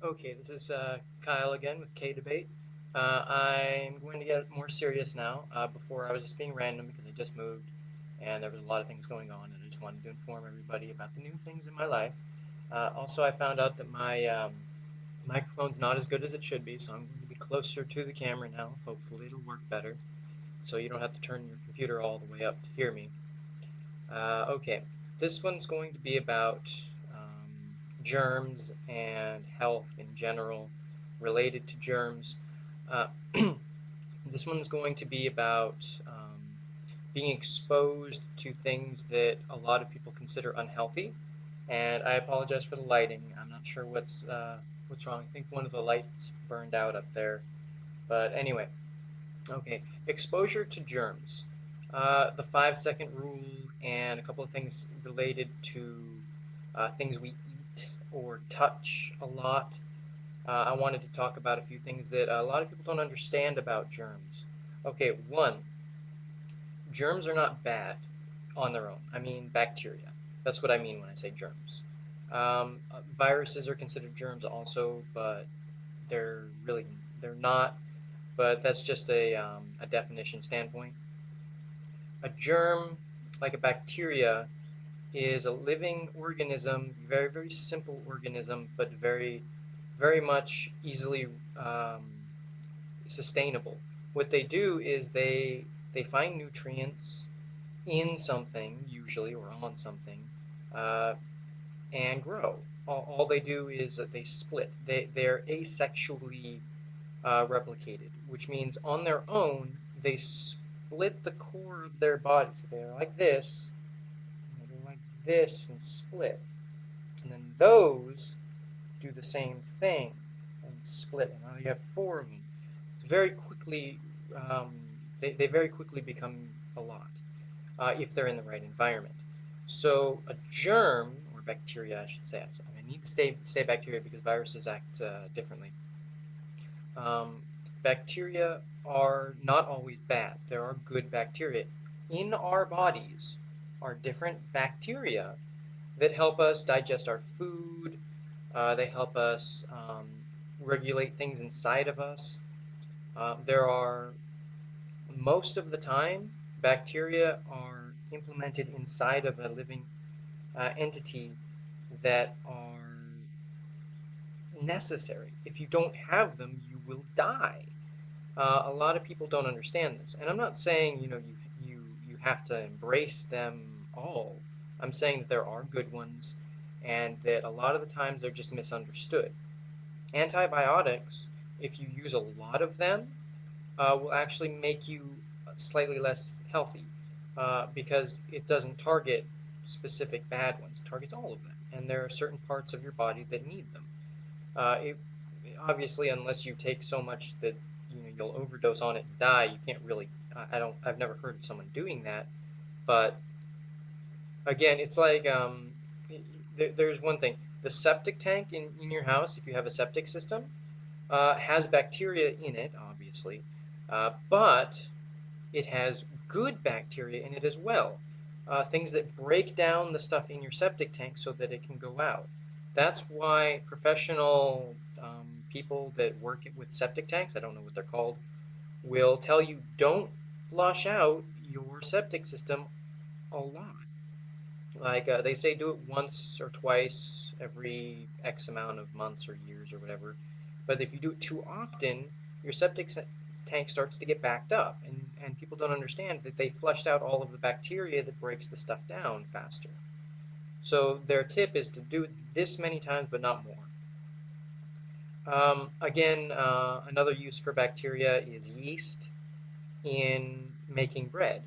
Okay, this is Kyle again with K Debate. I'm going to get more serious now. Before I was just being random because I just moved and there was a lot of things going on, and I just wanted to inform everybody about the new things in my life. Also, I found out that my microphone's not as good as it should be, so I'm going to be closer to the camera now. Hopefully, it'll work better, so you don't have to turn your computer all the way up to hear me. Okay, this one's going to be about germs and health in general related to germs. Uh, this one's going to be about being exposed to things that a lot of people consider unhealthy. And I apologize for the lighting. I'm not sure what's wrong. I think one of the lights burned out up there. But anyway, okay, exposure to germs. The 5-second rule and a couple of things related to things we eat or touch a lot. I wanted to talk about a few things that a lot of people don't understand about germs. Okay, one, germs are not bad on their own. I mean bacteria. That's what I mean when I say germs. Viruses are considered germs also, but they're really they're not. But that's just a definition standpoint. A germ, like a bacteria, is a living organism, very, very simple organism, but very, very much easily um, sustainable. What they do is they find nutrients in something, usually, or on something, uh, and grow. All they do is that they split. They're asexually replicated, which means on their own they split the core of their body. So they're like this, and they're like this, and split. And then those do the same thing and split. And now you have four of them. It's very quickly, um, they very quickly become a lot if they're in the right environment. So a germ, or bacteria, I should say. I need to say bacteria because viruses act differently. Um, Bacteria are not always bad. There are good bacteria. In our bodies are different bacteria that help us digest our food. They help us regulate things inside of us. There are, most of the time, bacteria are implemented inside of a living entity that are necessary. If you don't have them, you will die. A lot of people don't understand this, and I'm not saying you have to embrace them all. I'm saying that there are good ones, and that a lot of the times they're just misunderstood. Antibiotics, if you use a lot of them, will actually make you slightly less healthy because it doesn't target specific bad ones. It targets all of them, and there are certain parts of your body that need them. It obviously, unless you take so much that you'll overdose on it and die, you can't really. I don't. I've never heard of someone doing that. But again, it's like there's one thing. The septic tank in your house, if you have a septic system, has bacteria in it, obviously, but it has good bacteria in it as well. Things that break down the stuff in your septic tank so that it can go out. That's why professional people that work with septic tanks, I don't know what they're called, will tell you don't flush out your septic system a lot. Like they say, do it once or twice every X amount of months or years or whatever. But if you do it too often, your septic tank starts to get backed up, and people don't understand that they flushed out all of the bacteria that breaks the stuff down faster. So their tip is to do it this many times, but not more. Again, another use for bacteria is yeast in making bread.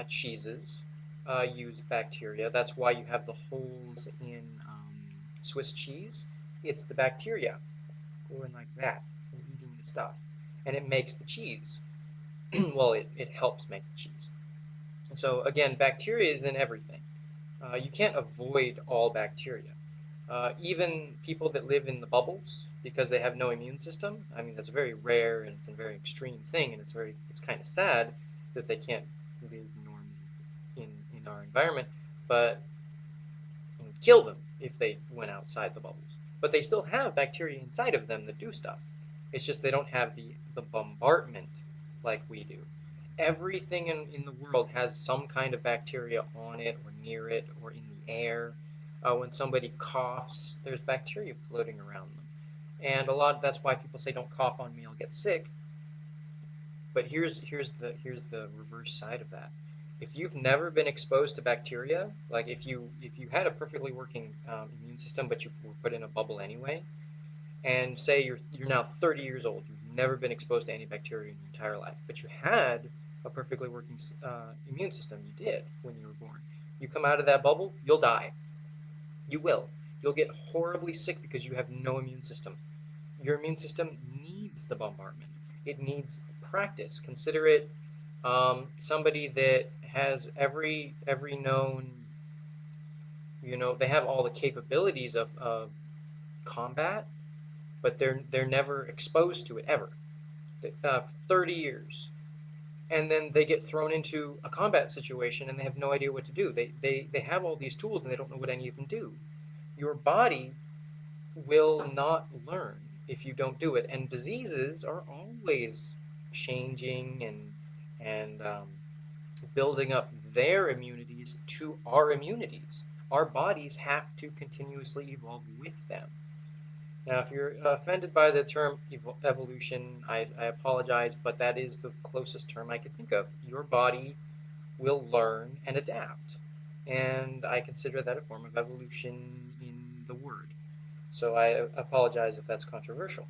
Cheeses use bacteria. That's why you have the holes in Swiss cheese. It's the bacteria going like that and eating the stuff. And it makes the cheese. Well, it helps make the cheese. And so, again, bacteria is in everything. You can't avoid all bacteria. Even people that live in the bubbles because they have no immune system, I mean, that's very rare and it's a very extreme thing, and it's kind of sad that they can't live normally in our environment, but it would kill them if they went outside the bubbles. but they still have bacteria inside of them that do stuff. It's just they don't have the bombardment like we do. Everything in the world has some kind of bacteria on it or near it or in the air. When somebody coughs, there's bacteria floating around them. And that's why people say don't cough on me, I'll get sick. But here's the reverse side of that. If you've never been exposed to bacteria, like if you had a perfectly working immune system, but you were put in a bubble anyway, and say you're now 30 years old, you've never been exposed to any bacteria in your entire life, but you had a perfectly working immune system. You did when you were born. You come out of that bubble, you'll die. You will. You'll get horribly sick because you have no immune system. Your immune system needs the bombardment. It needs practice. Consider it somebody that has every known, they have all the capabilities of combat, but they're never exposed to it ever. 30 years, and then they get thrown into a combat situation and they have no idea what to do. They have all these tools and they don't know what any of them do. Your body will not learn if you don't do it. And diseases are always changing and building up their immunities to our immunities. Our bodies have to continuously evolve with them. Now, if you're offended by the term evolution, I apologize, but that is the closest term I could think of. Your body will learn and adapt. And I consider that a form of evolution in the word. So I apologize if that's controversial.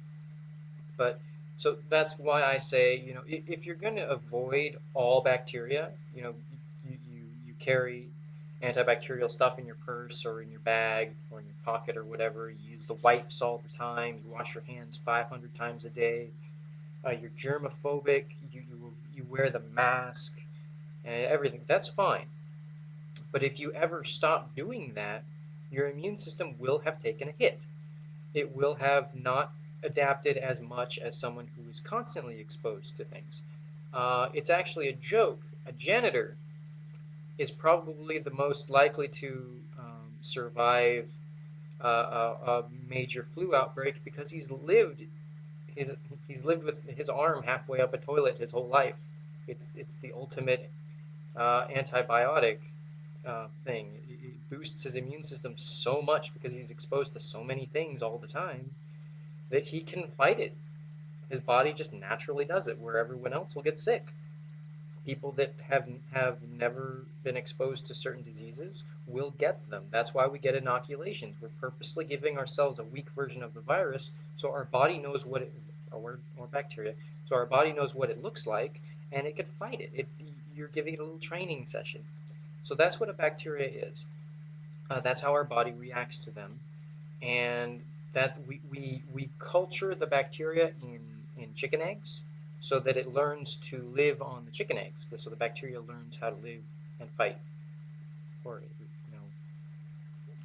But so that's why I say, if you're going to avoid all bacteria, you carry antibacterial stuff in your purse or in your bag or in your pocket or whatever. You use the wipes all the time. You wash your hands 500 times a day. You're germophobic. You wear the mask and everything. That's fine. But if you ever stop doing that, your immune system will have taken a hit. It will have not adapted as much as someone who is constantly exposed to things. It's actually a joke. A janitor is probably the most likely to survive a major flu outbreak because he's lived with his arm halfway up a toilet his whole life. It's the ultimate antibiotic thing. It boosts his immune system so much because he's exposed to so many things all the time that he can fight it. His body just naturally does it, where everyone else will get sick. People that have never been exposed to certain diseases will get them. That's why we get inoculations. We're purposely giving ourselves a weak version of the virus so our body knows what it, or bacteria, so our body knows what it looks like and it can fight it. You're giving it a little training session. So that's what a bacteria is. That's how our body reacts to them. And that we culture the bacteria in chicken eggs so that it learns to live on the chicken eggs. So the bacteria learns how to live and fight or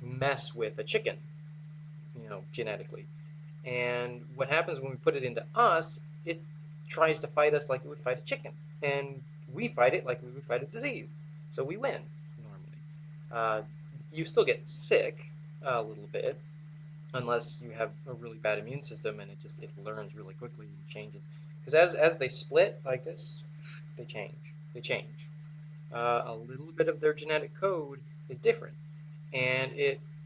mess with a chicken, genetically. And what happens when we put it into us, it tries to fight us like it would fight a chicken. And we fight it like we would fight a disease. So we win, normally. You still get sick a little bit, unless you have a really bad immune system and it learns really quickly and changes. Because as they split like this, they change. They change. A little bit of their genetic code is different, and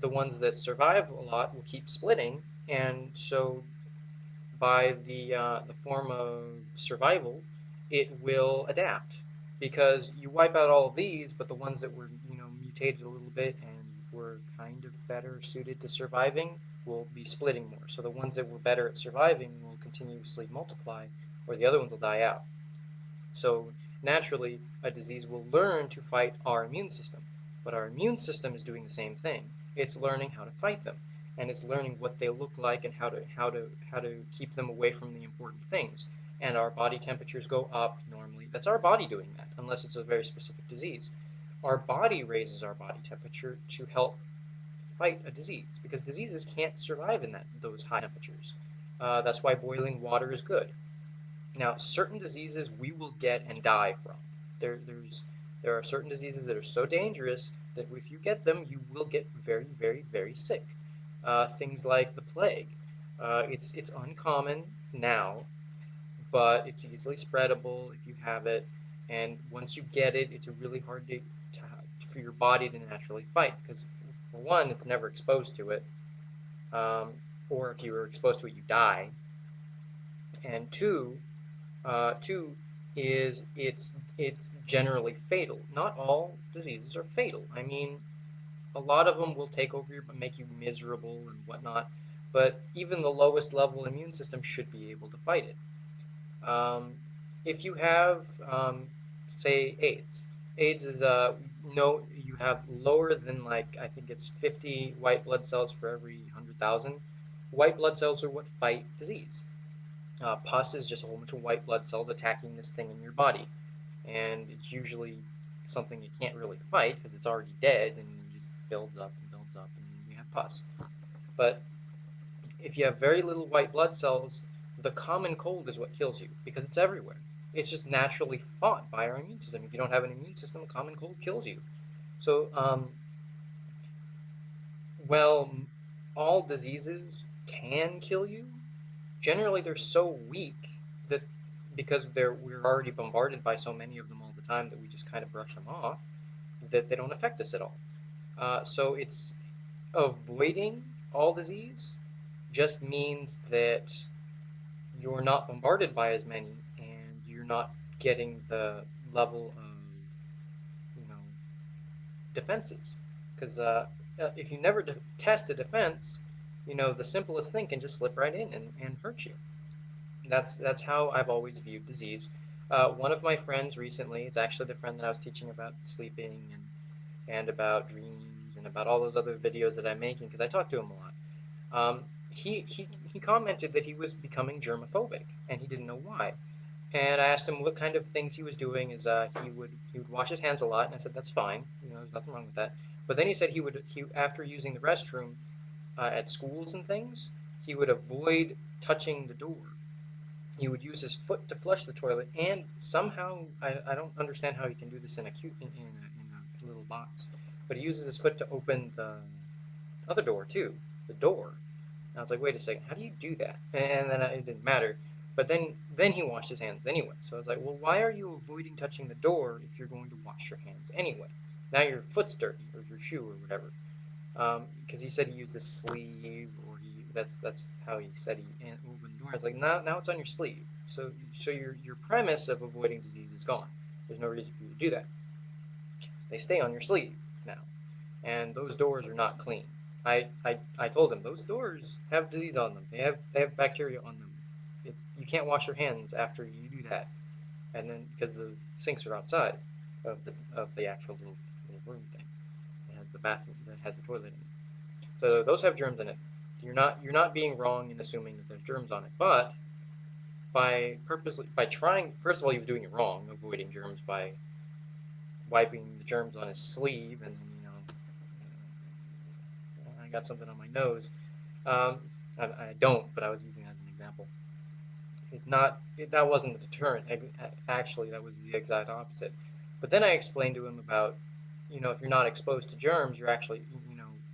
the ones that survive a lot will keep splitting, and so by the form of survival, it will adapt. Because you wipe out all of these, but the ones that were mutated a little bit and were kind of better suited to surviving will be splitting more. So the ones that were better at surviving will continuously multiply, or the other ones will die out. So naturally, a disease will learn to fight our immune system. But our immune system is doing the same thing. It's learning how to fight them, and it's learning what they look like and how to keep them away from the important things. And our body temperatures go up normally. That's our body doing that, unless it's a very specific disease. Our body raises our body temperature to help fight a disease, because diseases can't survive in those high temperatures. That's why boiling water is good. Now, certain diseases we will get and die from. There are certain diseases that are so dangerous that if you get them, you will get very, very, very sick. things like the plague. It's uncommon now, but it's easily spreadable if you have it. And once you get it, it's really hard for your body to naturally fight because, for one, it's never exposed to it, um, or if you were exposed to it, you die. And two is it's generally fatal. Not all diseases are fatal. I mean, a lot of them will take over you, make you miserable and whatnot. But even the lowest level immune system should be able to fight it. Um, if you have, say, AIDS is no, you have lower than, like, I think it's 50 white blood cells for every 100,000. White blood cells are what fight disease. Pus is just a whole bunch of white blood cells attacking this thing in your body, and it's usually something you can't really fight because it's already dead and it just builds up, and you have pus. But if you have very little white blood cells, the common cold is what kills you because it's everywhere. It's just naturally fought by our immune system. If you don't have an immune system, a common cold kills you. So, well, all diseases can kill you. Generally, they're so weak that because we're already bombarded by so many of them all the time that we just kind of brush them off, that they don't affect us at all. So it's avoiding all disease just means that you're not bombarded by as many and you're not getting the level of, you know, defenses. Because if you never test a defense, the simplest thing can just slip right in and hurt you. That's how I've always viewed disease. One of my friends recently, it's actually the friend that I was teaching about sleeping and about dreams and about all those other videos that I'm making because I talk to him a lot. He commented that he was becoming germophobic and he didn't know why. And I asked him what kind of things he was doing. Is he would wash his hands a lot, and I said that's fine. There's nothing wrong with that. But then he said he after using the restroom at schools and things, he would avoid touching the door. He would use his foot to flush the toilet, and somehow I don't understand how he can do this in a little box, but he uses his foot to open the other door too, the door. And I was like, wait a second, how do you do that? And then it didn't matter. But then he washed his hands anyway. So I was like, well, why are you avoiding touching the door if you're going to wash your hands anyway? Now your foot's dirty or your shoe or whatever. Because he said he used a sleeve, or that's how he said he opened the door. I was like, now it's on your sleeve. So your premise of avoiding disease is gone. There's no reason for you to do that. They stay on your sleeve now, and those doors are not clean. I told him those doors have disease on them. They have bacteria on them. You can't wash your hands after you do that, and then because the sinks are outside of the actual little room thing. It has the bathroom that has the toilet in it. So those have germs in it. You're not being wrong in assuming that there's germs on it, but by trying, first of all, you're doing it wrong, avoiding germs by wiping the germs on his sleeve, and then I got something on my nose. Um, I don't, but I was using that as an example. It's not that wasn't the deterrent. Actually, that was the exact opposite. But then I explained to him about, if you're not exposed to germs, you're actually,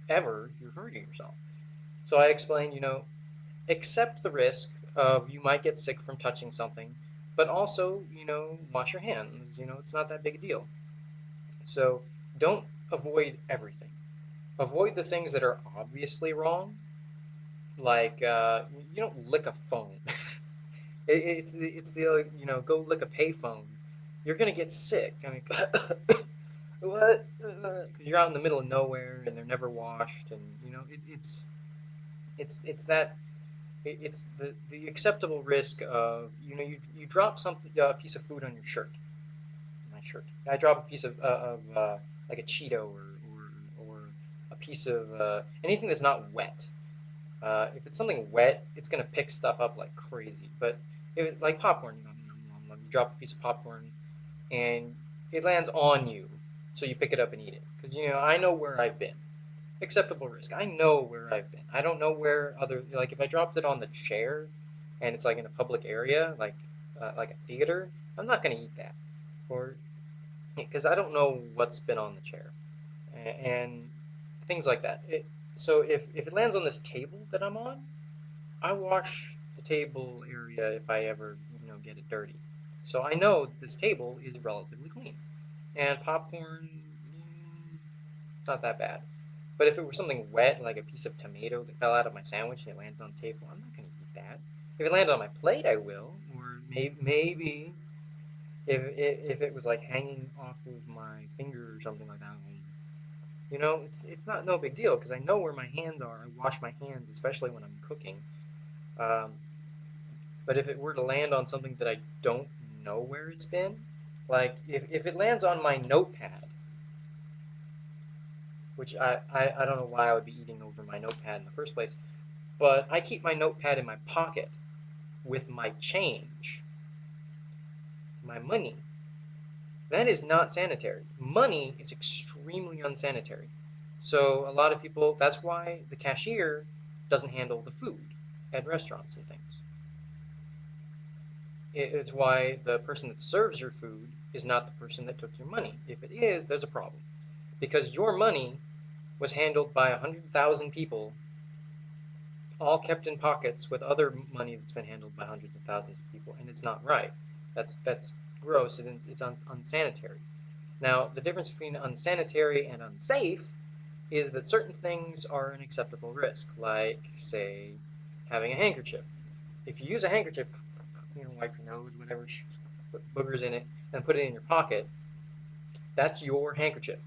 you're hurting yourself. So I explained, accept the risk of you might get sick from touching something, but also, wash your hands. It's not that big a deal. So don't avoid everything. Avoid the things that are obviously wrong, like you don't lick a phone. It's the go lick a payphone. You're gonna get sick. I mean, what? Because you're out in the middle of nowhere and they're never washed, and it's that it's the acceptable risk of you drop something a piece of food on your shirt. My shirt. I drop a piece of like a Cheeto or a piece of anything that's not wet. If it's something wet, it's gonna pick stuff up like crazy. But if it's like popcorn, you drop a piece of popcorn and it lands on you, so you pick it up and eat it. Because I know where I've been. Acceptable risk. I know where I've been. I don't know where like if I dropped it on the chair, and it's like in a public area, like a theater, I'm not gonna eat that, or because I don't know what's been on the chair, and things like that. So if it lands on this table that I'm on, I wash the table area if I ever, get it dirty. So I know that this table is relatively clean. And popcorn, it's not that bad. But if it were something wet, like a piece of tomato that fell out of my sandwich and it landed on the table, I'm not going to eat that. If it landed on my plate, I will. Or maybe if it was like hanging off of my finger or something like that, it's not no big deal because I know where my hands are. I wash my hands, especially when I'm cooking. Um, but if it were to land on something that I don't know where it's been, like if it lands on my notepad, which I don't know why I would be eating over my notepad in the first place, but I keep my notepad in my pocket with my change, my money. That is not sanitary. Money is extremely unsanitary. So a lot of people, that's why the cashier doesn't handle the food at restaurants and things. It's why the person that serves your food is not the person that took your money. If it is, there's a problem. Because your money was handled by 100,000 people, all kept in pockets with other money that's been handled by hundreds of thousands of people, and it's not right. That's gross and it's unsanitary. Now, the difference between unsanitary and unsafe is that certain things are an acceptable risk, like, say, having a handkerchief. If you use a handkerchief, wipe your nose, whatever, put boogers in it, and put it in your pocket, that's your handkerchief.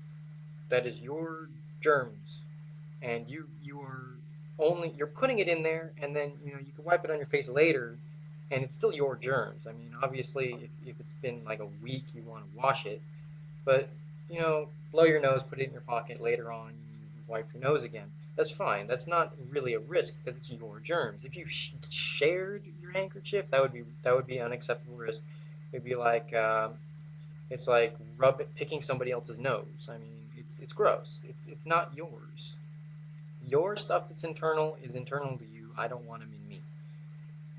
That is your germs, and you're putting it in there, and then you can wipe it on your face later, and it's still your germs. I mean, obviously, if it's been like a week, you want to wash it, but blow your nose, put it in your pocket later on, you wipe your nose again. That's fine. That's not really a risk because it's your germs. If you shared your handkerchief, that would be unacceptable risk. It'd be like it's like picking somebody else's nose. I mean, it's gross. It's not yours. Your stuff that's internal is internal to you. I don't want them in me,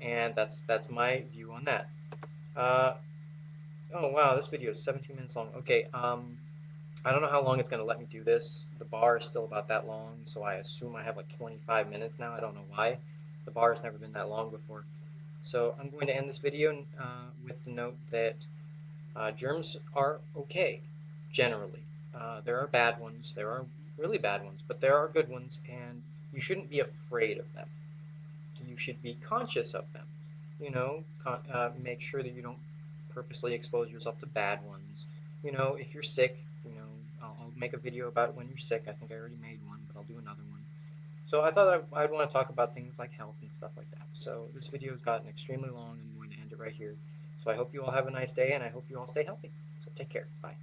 and that's my view on that. Uh, oh wow, this video is 17 minutes long. Okay, I don't know how long it's going to let me do this. The bar is still about that long, so I assume I have like 25 minutes now. I don't know why. The bar has never been that long before. So I'm going to end this video with the note that germs are okay, generally. There are bad ones. There are really bad ones, but there are good ones, and you shouldn't be afraid of them. You should be conscious of them. Make sure that you don't purposely expose yourself to bad ones. If you're sick, I'll make a video about when you're sick. I think I already made one, but I'll do another one. So I thought I'd want to talk about things like health and stuff like that. So this video has gotten extremely long. I'm going to end it right here. So I hope you all have a nice day, and I hope you all stay healthy. So take care. Bye.